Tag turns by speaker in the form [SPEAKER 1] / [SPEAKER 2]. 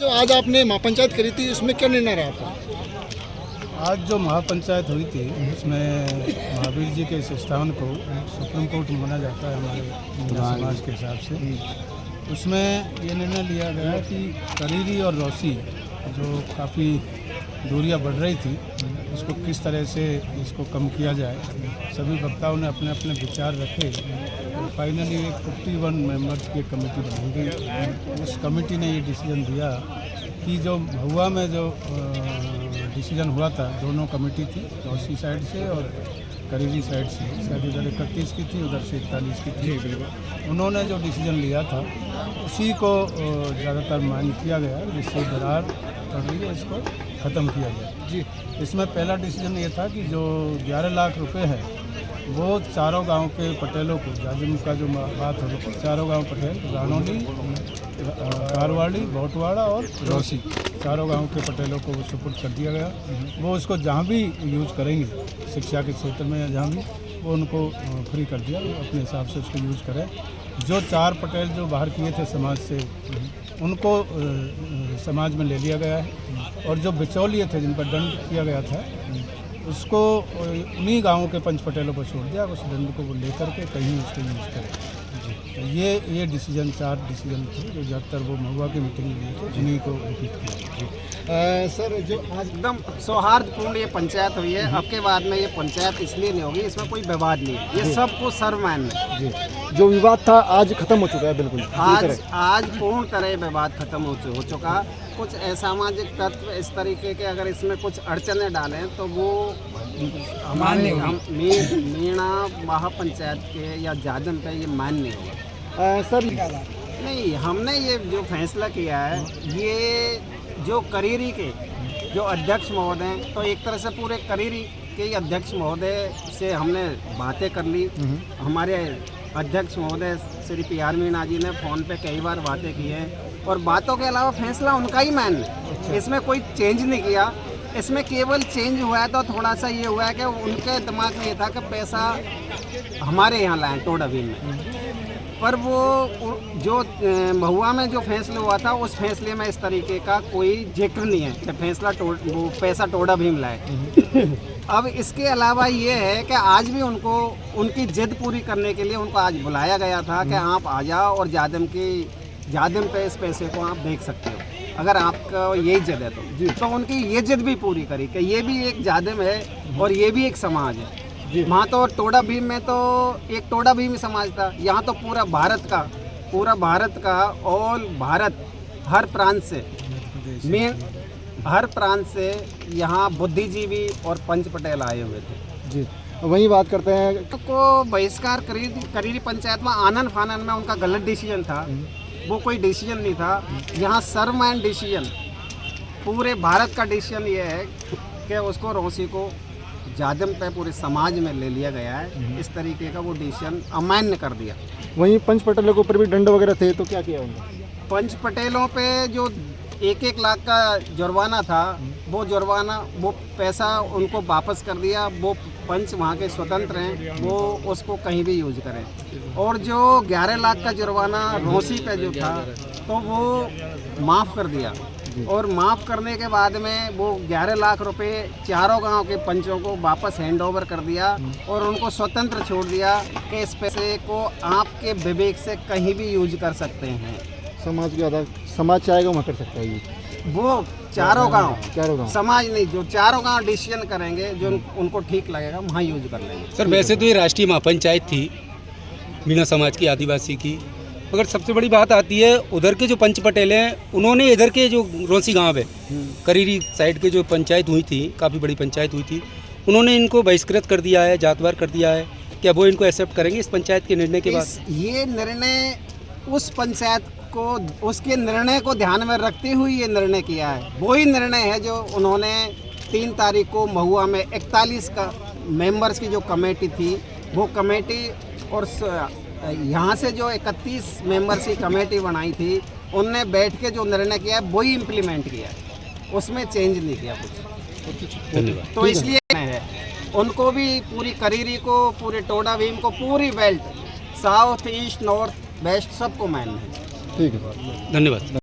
[SPEAKER 1] जो आज आपने महापंचायत करी थी उसमें क्या निर्णय रहा आपका?
[SPEAKER 2] आज जो महापंचायत हुई थी उसमें महावीर जी के इस स्थान को सुप्रीम कोर्ट माना जाता है हमारे हिंदू समाज के हिसाब से। उसमें ये निर्णय लिया गया कि करीरी और रौसी जो काफ़ी दूरियां बढ़ रही थी उसको किस तरह से इसको कम किया जाए। सभी वक्ताओं ने अपने अपने विचार रखे और फाइनली एक 51 मेंबर्स की एक कमेटी बनाई गई। उस कमेटी ने ये डिसीजन दिया कि जो महुआ में जो डिसीजन हुआ था, दोनों कमेटी थी, रौसी साइड से और करीरी साइड से, शायद इधर 31 की थी, उधर से 41 की थी। उन्होंने जो डिसीजन लिया था उसी को ज़्यादातर मान्य किया गया, जिससे दरार पड़ रही है इसको ख़त्म किया गया। जी, इसमें पहला डिसीजन ये था कि जो 11 लाख रुपए है वो चारों गांव के पटेलों को, जाजिम का जो बात हो रही, चारों गांव पटेल, रानौली, कारवाड़ी, भोटवाड़ा और रौसी, चारों गांव के पटेलों को वो सुपुर्द कर दिया गया। वो उसको जहां भी यूज करेंगे शिक्षा के क्षेत्र में या जहाँ भी, वो उनको फ्री कर दिया, वो अपने हिसाब से उसको यूज करें। जो 4 पटेल जो बाहर किए थे समाज से, उनको समाज में ले लिया गया है। और जो बिचौलिए थे जिन पर दंड किया गया था उसको उन्हीं गांवों के पंच पटेलों पर छोड़ दिया। उस दंड को वो लेकर के कहीं उसको यूज करें। तो ये डिसीजन 4 डिसीजन थे जो ज़्यादातर वो महुआ की मीटिंग में लिए थे, जिन्हीं को रिपीट किया।
[SPEAKER 1] सर, जो आज
[SPEAKER 3] एकदम सौहार्दपूर्ण ये पंचायत हुई है। अब के बाद में ये पंचायत इसलिए नहीं होगी, इसमें कोई विवाद नहीं है, ये सबको सर्वमान्य है।
[SPEAKER 1] जी, जो विवाद था आज खत्म हो चुका है बिल्कुल।
[SPEAKER 3] आज पूर्ण तरह विवाद खत्म हो चुका। कुछ असामाजिक तत्व इस तरीके के अगर इसमें कुछ अड़चने डालें तो वो हमारे मीणा महापंचायत के या जाजम पे ये मान्य नहीं होगा।
[SPEAKER 1] सर
[SPEAKER 3] नहीं, हमने ये जो फैसला किया है, ये जो करीरी के जो अध्यक्ष महोदय हैं, तो एक तरह से पूरे करीरी के अध्यक्ष महोदय से हमने बातें कर ली। हमारे अध्यक्ष महोदय श्री PR मीणा जी ने फ़ोन पे कई बार बातें की हैं और बातों के अलावा फैसला उनका ही मान्य, इसमें कोई चेंज नहीं किया। इसमें केवल चेंज हुआ है तो थोड़ा सा ये हुआ है कि उनके दिमाग में ये था कि पैसा हमारे यहाँ लाएँ टोडाभीम में, पर वो जो महुआ में जो फैसला हुआ था उस फैसले में इस तरीके का कोई जिक्र नहीं है कि फैसला वो पैसा टोडाभीम लाए। अब इसके अलावा ये है कि आज भी उनको उनकी जिद पूरी करने के लिए उनको आज बुलाया गया था कि आप आ जाओ और जाजिम पे इस पैसे को आप देख सकते हो, अगर आपका यही जिद है तो उनकी ये जिद भी पूरी करी कि ये भी एक जाजिम है और ये भी एक समाज है। वहाँ तो टोडाभीम में तो एक टोडाभीम समाज था, यहाँ तो पूरा भारत का ऑल भारत हर प्रांत से यहाँ बुद्धिजीवी और पंच पटेल आए हुए थे।
[SPEAKER 1] जी, वही बात करते हैं
[SPEAKER 3] को बहिष्कार करीरी पंचायत में आनन फानन में उनका गलत डिसीजन था, वो कोई डिसीजन नहीं था। यहाँ सर्वमान्य डिसीजन, पूरे भारत का डिसीजन ये है कि उसको रौसी को जाजिम पे पूरे समाज में ले लिया गया है। इस तरीके का वो डिसीजन अमान्य कर दिया।
[SPEAKER 1] वहीं पंच पटेलों के ऊपर भी दंड वगैरह थे, तो क्या किया उन्होंने?
[SPEAKER 3] पंच पटेलों पे जो 1-1 लाख का जुर्माना था, वो पैसा उनको वापस कर दिया। वो पंच वहाँ के स्वतंत्र हैं, वो उसको कहीं भी यूज करें। और जो 11 लाख का जुर्माना रौसी पे जो था तो वो माफ़ कर दिया। और माफ़ करने के बाद में वो 11 लाख रुपए चारों गांव के पंचों को वापस हैंड ओवर कर दिया और उनको स्वतंत्र छोड़ दिया कि इस पैसे को आपके विवेक से कहीं भी यूज कर सकते हैं।
[SPEAKER 1] समाज चाहेगा वहाँ कर सकता है ये।
[SPEAKER 3] वो चारों गांव समाज नहीं, जो चारों गांव डिसीजन करेंगे जो उनको ठीक लगेगा वहाँ यूज कर लेंगे।
[SPEAKER 4] सर, वैसे तो ये राष्ट्रीय महापंचायत थी मीणा समाज की, आदिवासी की, मगर सबसे बड़ी बात आती है उधर के जो पंच पटेल हैं, उन्होंने इधर के जो रौसी गांव है, करीरी साइड के जो पंचायत हुई थी, काफ़ी बड़ी पंचायत हुई थी, उन्होंने इनको बहिष्कृत कर दिया है, जातवार कर दिया है। क्या वो इनको एक्सेप्ट करेंगे इस पंचायत के निर्णय के बाद?
[SPEAKER 3] ये निर्णय उस पंचायत को, उसके निर्णय को ध्यान में रखते हुए ये निर्णय किया है। वही निर्णय है जो उन्होंने 3 तारीख को महुआ में 41 का मेंबर्स की जो कमेटी थी, वो कमेटी और यहाँ से जो 31 मेंबर्स की कमेटी बनाई थी, उनने बैठ के जो निर्णय किया है वही इम्प्लीमेंट किया है, उसमें चेंज नहीं किया कुछ।
[SPEAKER 4] धन्यवाद।
[SPEAKER 3] तो इसलिए है उनको भी, पूरी करीरी को, पूरे टोडाभीम को, पूरी belt, south east north west सबको मान्य है।
[SPEAKER 1] ठीक है,
[SPEAKER 4] धन्यवाद।